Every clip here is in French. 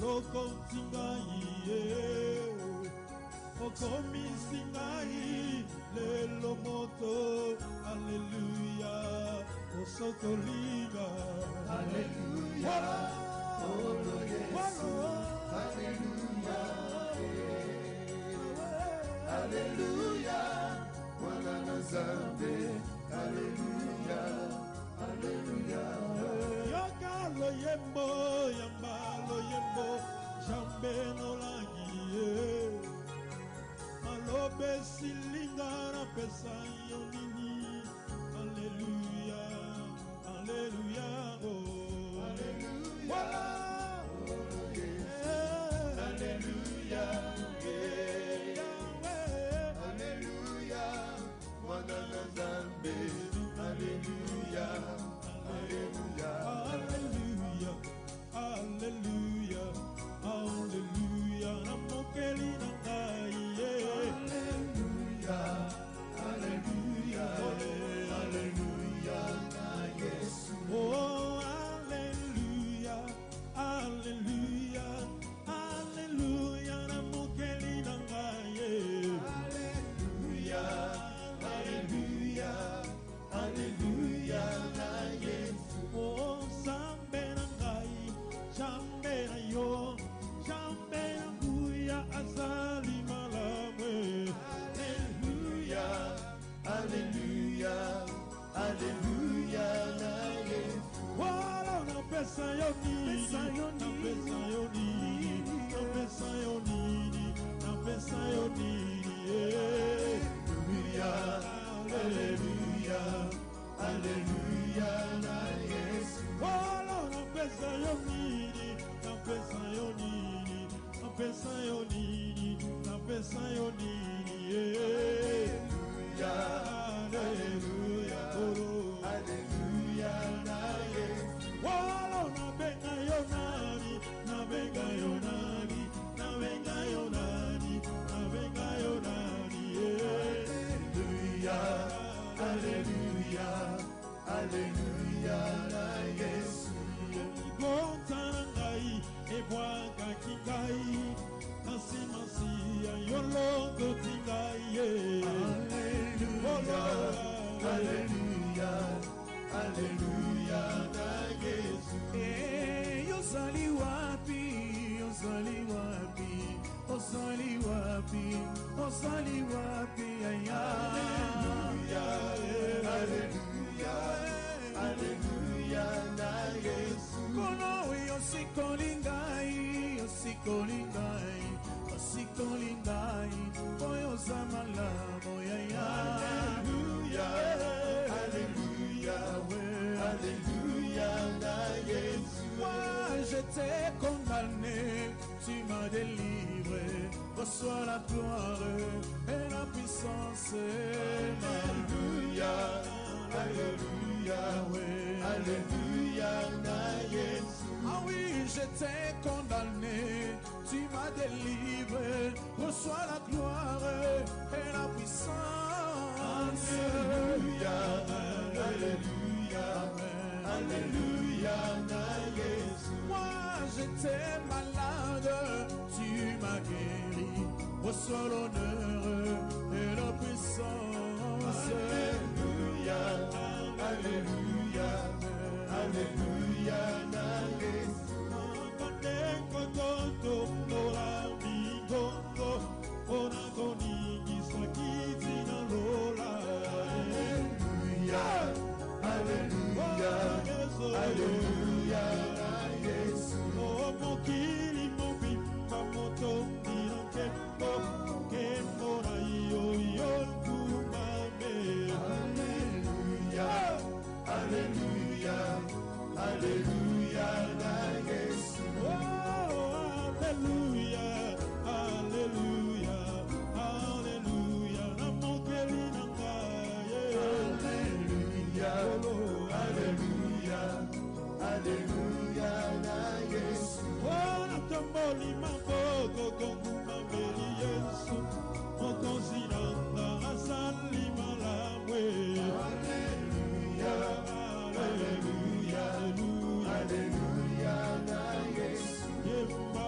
olokonti ngai okomisi ngai lelo moto. Alléluia, osokolinga. Alléluia, oh Yesu. Alléluia, Alléluia, Mwana na Nzambe. Alléluia, Alléluia. Yoka loyembo, yamba loyembo, jambe nolangi. Malobe silinga na pesa yonini. Alléluia, Alléluia, oh. Alléluia, oh Yesu. Alléluia, Alléluia, Mwana na Nzambe. Alléluia, Alléluia, Alléluia, Alléluia, Alléluia, namokeli na ngai. Alléluia, Alléluia, Alléluia, na Yesu. Oh, Alléluia, Alléluia, Alléluia, namokeli na ngai. Alléluia, Alléluia, Alléluia, na Yesu. Oh, Zambe na ngai, Zambe na yo, Zambe na nguya azali malamu. Alléluia, Alléluia, Alléluia, na Yesu. Wala na pesa yo nini, na pesa yo nini, na pesa yo nini, na pesa yo nini. Alléluia, Alléluia, Alléluia, na Yesu. Wala na pesa yo nini, na pesa yo nini, na pesa yo nini, na pesa yo nini. Alléluia, Alléluia, Alléluia, na Yesu. Wala na benga yo nani, na benga yo nani, na benga yo nani, na benga yo nani. Alléluia, Alléluia, Alléluia, na Yesu. Gonza na ngai, ebwaka kingai, nasimasi ya yolondo tingai. Alléluia, Alléluia, Alléluia, na Yesu. Yozali wapi, yozali wapi, ozali wapi, ozali wapi, aya. Alléluia, Alléluia, Alléluia, na Yesu. Kono yosikolingai, yosikolingai, yosikolingai, oyo zamalamu, aya. Alléluia, Alléluia, Alléluia, na Yesu. Moi je t'ai condamné, tu m'as délivré, reçois la gloire et la puissance. Alléluia, Alléluia, Alléluia, na Yesu. Ah oui, je t'ai condamné, tu m'as délivré, reçois la gloire et la puissance. Alléluia, Alléluia, Alléluia, na Yesu. Moi j'étais malade, tu m'as guéri, reçois l'honneur et la puissance. Alléluia, Alléluia, Alléluia, na Yesu. Mandengo toto mora bingongo, ona konigi sakiti na lola. Alléluia, Alléluia, Alléluia, na Yesu. Oh mokili mobimba moto ndino kembo, kembo na yo yo kumame. Alléluia, Alléluia, Alléluia, na Yesu. Oh Alléluia, Alléluia, Alléluia, na mokili na ngai. Alléluia, Alléluia, Alléluia, na Yesu. Oh na tamboli maboko konguma mbeli Yesu, mokonzi nanga azali malamu. Alléluia, Alléluia, Alléluia, na Yesu. Yemba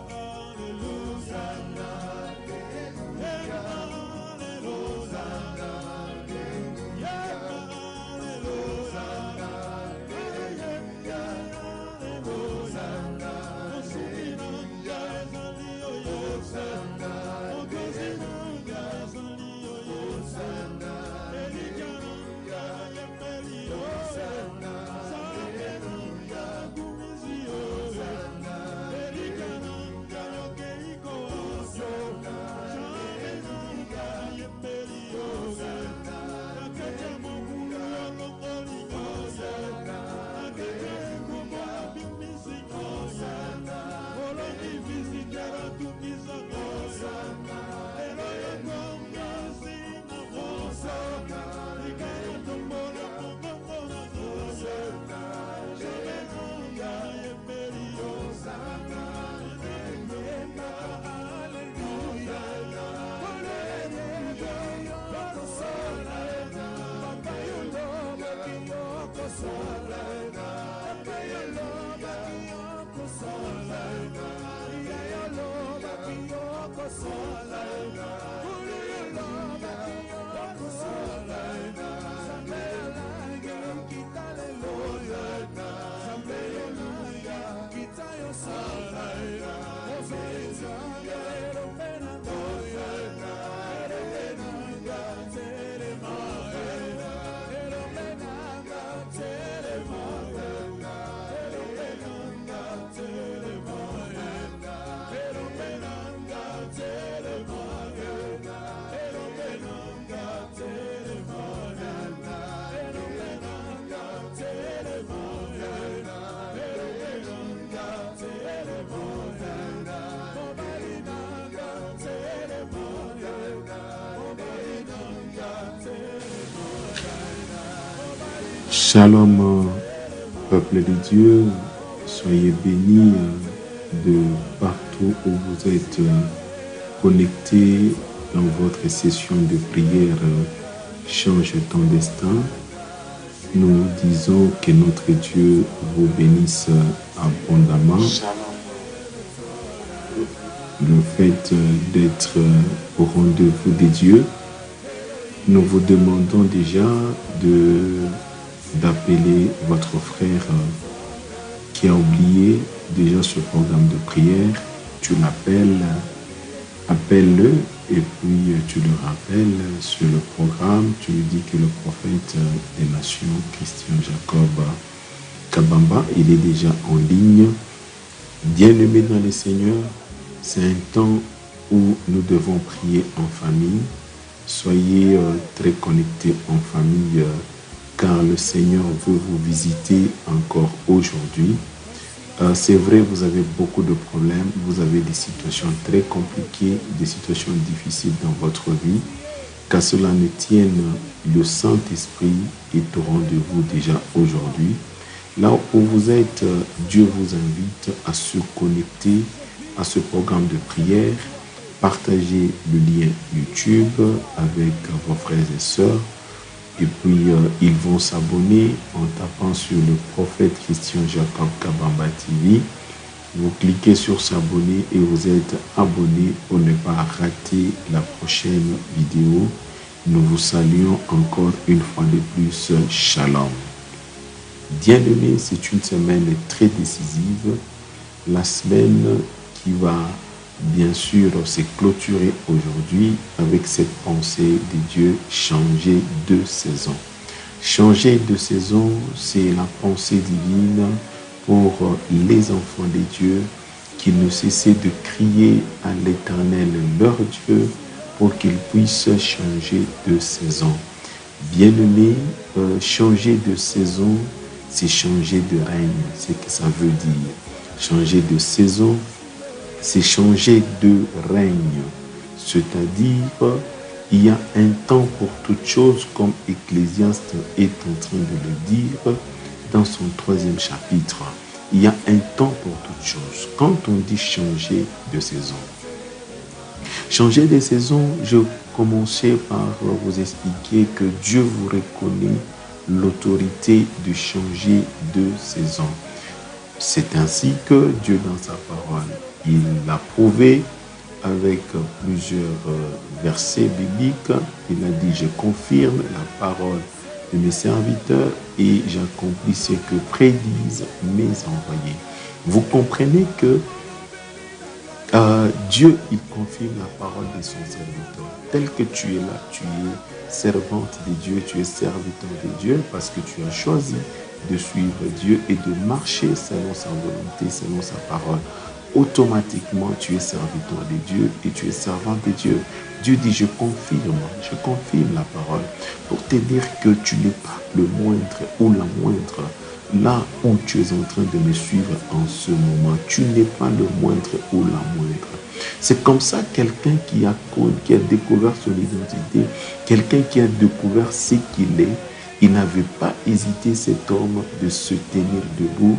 Shalom, peuple de Dieu, soyez bénis de partout où vous êtes connectés dans votre session de prière Change ton destin. Nous disons que notre Dieu vous bénisse abondamment. Le fait d'être au rendez-vous de Dieu, nous vous demandons déjà d'appeler votre frère qui a oublié déjà ce programme de prière. Tu l'appelles, appelle-le et puis tu le rappelles sur le programme. Tu lui dis que le prophète des nations, Christian Jacob Kabamba, il est déjà en ligne. Bien-aimé dans le Seigneur, c'est un temps où nous devons prier en famille. Soyez très connectés en famille car le Seigneur veut vous visiter encore aujourd'hui. C'est vrai, vous avez beaucoup de problèmes, vous avez des situations très compliquées, des situations difficiles dans votre vie. Qu'à cela ne tienne, le Saint-Esprit est au rendez-vous déjà aujourd'hui. Là où vous êtes, Dieu vous invite à se connecter à ce programme de prière. Partagez le lien YouTube avec vos frères et sœurs. Et puis, ils vont s'abonner en tapant sur le prophète Christian Jacob Kabamba TV. Vous cliquez sur s'abonner et vous êtes abonné pour ne pas rater la prochaine vidéo. Nous vous saluons encore une fois de plus. Shalom. Bien-aimés, c'est une semaine très décisive. La semaine qui va bien sûr se clôturer aujourd'hui avec cette pensée de Dieu, changer de saison. Changer de saison, c'est la pensée divine pour les enfants de Dieu qui ne cessaient de crier à l'Éternel leur Dieu pour qu'ils puissent changer de saison. Bien-aimés, changer de saison, c'est changer de règne, c'est ce que ça veut dire. Changer de saison, c'est changer de règne. C'est-à-dire, il y a un temps pour toute chose, comme Ecclésiaste est en train de le dire dans son 3e chapitre. Il y a un temps pour toute chose. Quand on dit changer de saison, changer de saison, je commençais par vous expliquer que Dieu vous reconnaît l'autorité de changer de saison. C'est ainsi que Dieu, dans sa parole, il l'a prouvé avec plusieurs versets bibliques. Il a dit, je confirme la parole de mes serviteurs et j'accomplis ce que prédisent mes envoyés. Vous comprenez que Dieu, il confirme la parole de son serviteur. Tel que tu es là, tu es servante de Dieu, tu es serviteur de Dieu parce que tu as choisi de suivre Dieu et de marcher selon sa volonté, selon sa parole. Automatiquement, tu es serviteur de Dieu et tu es servant de Dieu. Dieu dit, je confirme la parole pour te dire que tu n'es pas le moindre ou la moindre. Là où tu es en train de me suivre en ce moment, tu n'es pas le moindre ou la moindre. C'est comme ça quelqu'un qui a découvert son identité, quelqu'un qui a découvert ce qu'il est, il n'avait pas hésité, cet homme, de se tenir debout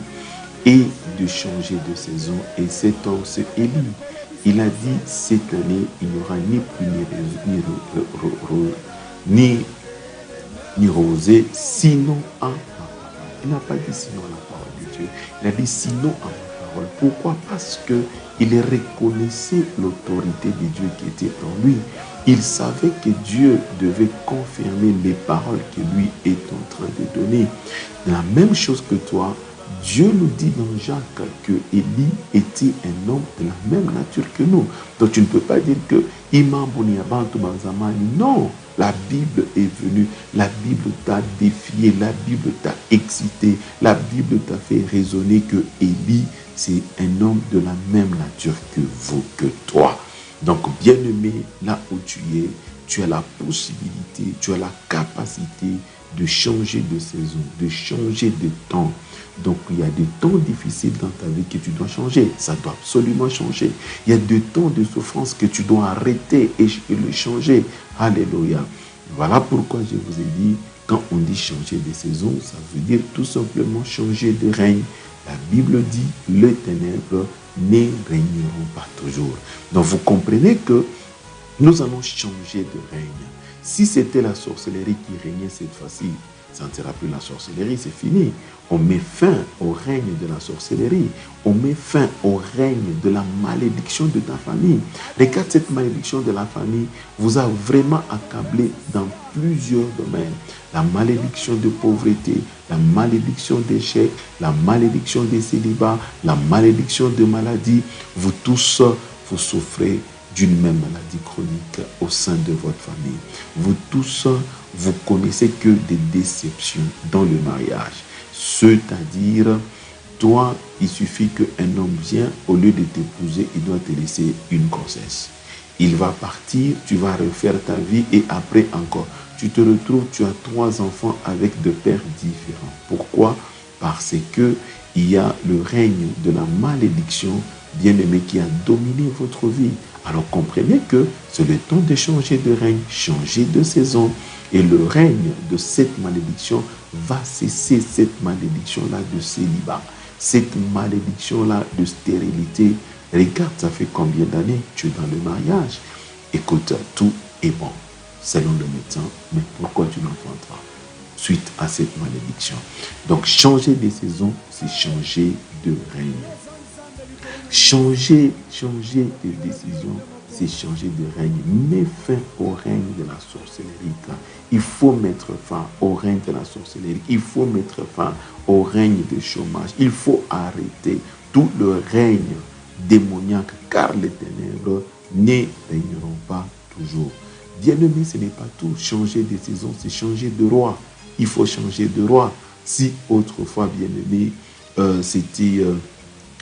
et de changer de saison. Et cet homme, c'est Élie. Il a dit, cette année, il n'y aura ni pluie, ni rosée, sinon à ma parole. Il n'a pas dit sinon à la parole de Dieu. Il a dit sinon à ma parole. Pourquoi? Parce qu'il reconnaissait l'autorité de Dieu qui était en lui. Il savait que Dieu devait confirmer les paroles que lui est en train de donner. La même chose que toi, Dieu nous dit dans Jacques que Élie était un homme de la même nature que nous. Donc tu ne peux pas dire que Imam Boniabantu Banzamani. Non, la Bible est venue, la Bible t'a défié, la Bible t'a excité, la Bible t'a fait raisonner que Élie, c'est un homme de la même nature que vous, que toi. Donc, bien-aimé, là où tu as la possibilité, tu as la capacité de changer de saison, de changer de temps. Donc, il y a des temps difficiles dans ta vie que tu dois changer. Ça doit absolument changer. Il y a des temps de souffrance que tu dois arrêter et le changer. Alléluia. Voilà pourquoi je vous ai dit, quand on dit changer de saison, ça veut dire tout simplement changer de règne. La Bible dit, les ténèbres ne régneront pas toujours. Donc, vous comprenez que nous allons changer de règne. Si c'était la sorcellerie qui régnait cette fois-ci, ça ne sera plus la sorcellerie, c'est fini. On met fin au règne de la sorcellerie. On met fin au règne de la malédiction de ta famille. Regarde, cette malédiction de la famille vous a vraiment accablé dans plusieurs domaines. La malédiction de pauvreté, la malédiction d'échec, la malédiction des célibats, la malédiction de maladie. Vous tous, vous souffrez d'une même maladie chronique au sein de votre famille. Vous tous, vous connaissez que des déceptions dans le mariage. C'est-à-dire, toi, il suffit qu'un homme vienne, au lieu de t'épouser, il doit te laisser une grossesse. Il va partir, tu vas refaire ta vie et après encore, tu te retrouves, tu as 3 enfants avec 2 pères différents. Pourquoi? Parce que il y a le règne de la malédiction, bien-aimé, qui a dominé votre vie. Alors comprenez que c'est le temps de changer de règne, changer de saison. Et le règne de cette malédiction va cesser, cette malédiction-là de célibat, cette malédiction-là de stérilité. Regarde, ça fait combien d'années tu es dans le mariage? Écoute, tout est bon, selon le médecin, mais pourquoi tu n'enfantes pas suite à cette malédiction? Donc, changer de saison, c'est changer de règne. Changer de décision, c'est changer de règne. Mets fin au règne de la sorcellerie. Il faut mettre fin au règne de la sorcellerie. Il faut mettre fin au règne du chômage. Il faut arrêter tout le règne démoniaque, car les ténèbres ne régneront pas toujours. Bien-aimé, ce n'est pas tout. Changer de saison, c'est changer de roi. Il faut changer de roi. Si autrefois, bien-aimé, c'était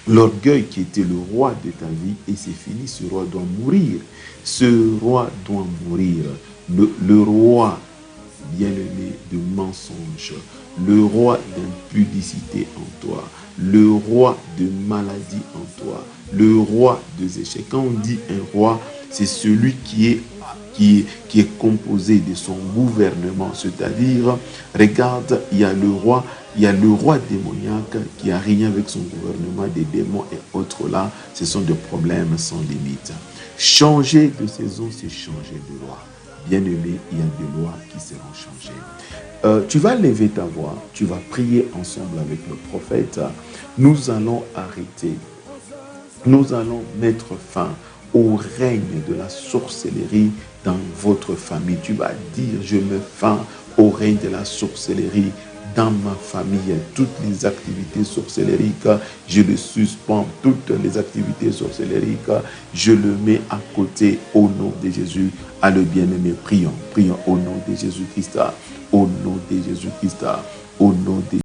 l'orgueil qui était le roi de ta vie, et c'est fini, ce roi doit mourir. Ce roi doit mourir. Le roi, bien-aimé, de mensonge, le roi d'impudicité en toi, le roi de maladie en toi, le roi des échecs. Quand on dit un roi, c'est celui qui est composé de son gouvernement. C'est-à-dire, regarde, il y a le roi démoniaque qui a régné avec son gouvernement, des démons et autres là. Ce sont des problèmes sans limite. Changer de saison, c'est changer de loi. Bien-aimé, il y a des lois qui seront changées. Tu vas lever ta voix, tu vas prier ensemble avec le prophète. Nous allons arrêter, nous allons mettre fin au règne de la sorcellerie dans votre famille. Tu vas dire, je mets fin au règne de la sorcellerie dans ma famille. Toutes les activités sorcellériques, je le suspends. Toutes les activités sorcellériques, je le mets à côté au nom de Jésus. Allez, bien-aimé, prions. Prions au nom de Jésus-Christ. Au nom de Jésus-Christ. Au nom de